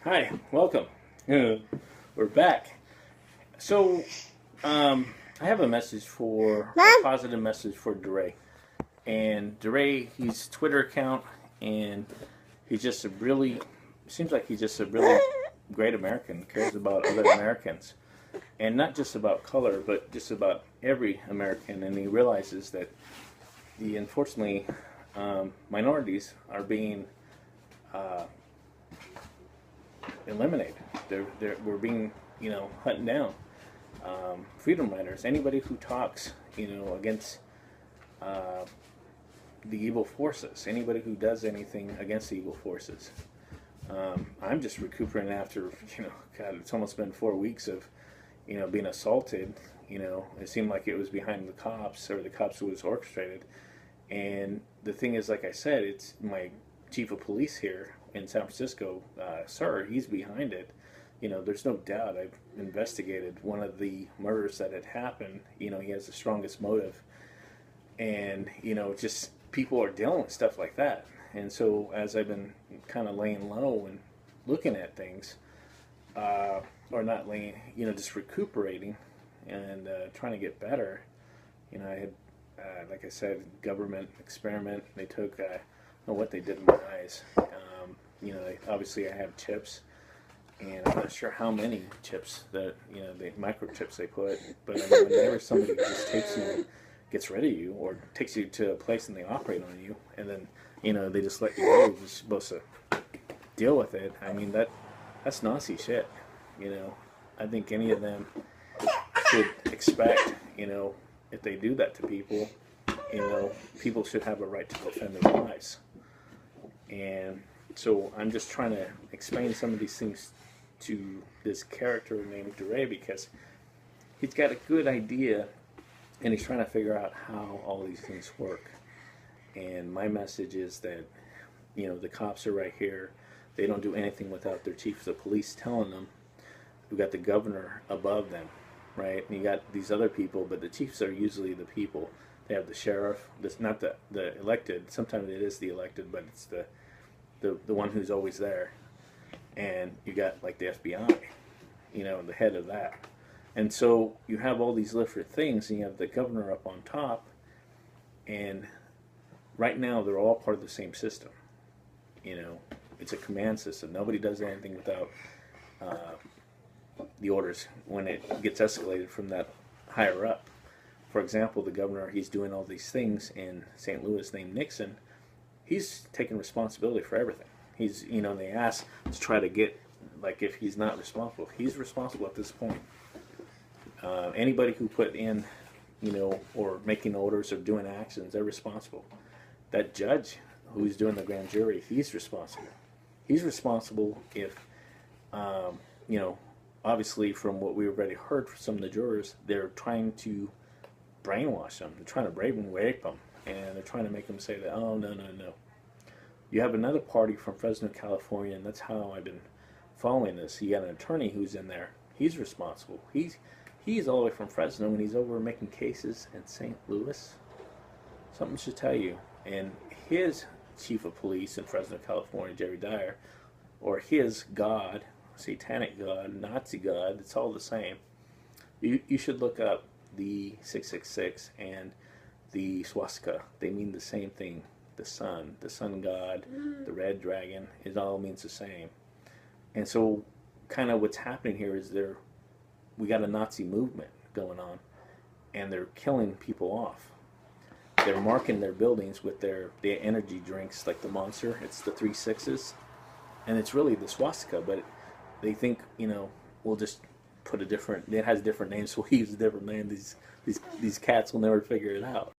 Hi, welcome. We're back. So, I have a message a positive message for DeRay. And DeRay, his Twitter account, and he's just a really, seems like he's just a really great American, cares about other Americans. And not just about color, but just about every American. And he realizes that unfortunately, minorities are being uh, eliminated. We're being, hunted down. Freedom riders, anybody who talks, against uh, the evil forces, anybody who does anything against the evil forces. I'm just recuperating after, God, it's almost been 4 weeks of, being assaulted. It seemed like it was behind the cops, or the cops was orchestrated. And the thing is, like I said, it's my chief of police here in San Francisco, sir, he's behind it. There's no doubt. I've investigated one of the murders that had happened. He has the strongest motive. And, just people are dealing with stuff like that. And so as I've been kind of laying low and looking at things, or not laying, just recuperating and trying to get better, I had, like I said, government experiment. They took, I don't know what they did in my eyes. Obviously I have chips, and I'm not sure how many chips that, the microchips they put, but I mean, whenever somebody just takes you and gets rid of you, or takes you to a place and they operate on you, and then, they just let you go, you're supposed to deal with it. I mean, that's Nazi shit, I think any of them should expect, if they do that to people, people should have a right to defend their lives. And so I'm just trying to explain some of these things to this character named DeRay, because he's got a good idea and he's trying to figure out how all these things work. And my message is that, the cops are right here. They don't do anything without their chiefs of police telling them. We've got the governor above them, right? And you got these other people, but the chiefs are usually the people. They have the sheriff. That's not the elected. Sometimes it is the elected, but it's the one who's always there. And you got like the FBI, the head of that. And so you have all these different things, and you have the governor up on top. And right now they're all part of the same system. It's a command system. Nobody does anything without the orders when it gets escalated from that higher up. For example, the governor, he's doing all these things in St. Louis named Nixon. He's taking responsibility for everything. He's, they ask to try to get, like, if he's not responsible, he's responsible at this point. Anybody who put in, or making orders or doing actions, they're responsible. That judge who's doing the grand jury, he's responsible. He's responsible if, obviously from what we've already heard from some of the jurors, they're trying to brainwash them. They're trying to rape them. And they're trying to make them say that, oh, no, no, no. You have another party from Fresno, California, and that's how I've been following this. You got an attorney who's in there. He's responsible. He's all the way from Fresno, and he's over making cases in St. Louis. Something should tell you. And his chief of police in Fresno, California, Jerry Dyer, or his God, satanic God, Nazi God, it's all the same. You should look up the 666 and the swastika. They mean the same thing. The sun god, the red dragon, it all means the same. And so kind of what's happening here is we got a Nazi movement going on, and they're killing people off. They're marking their buildings with their energy drinks, like the Monster. It's the 3 6s, and it's really the swastika, but they think, we'll just put it has different names, so we'll use a different name. These cats will never figure it out.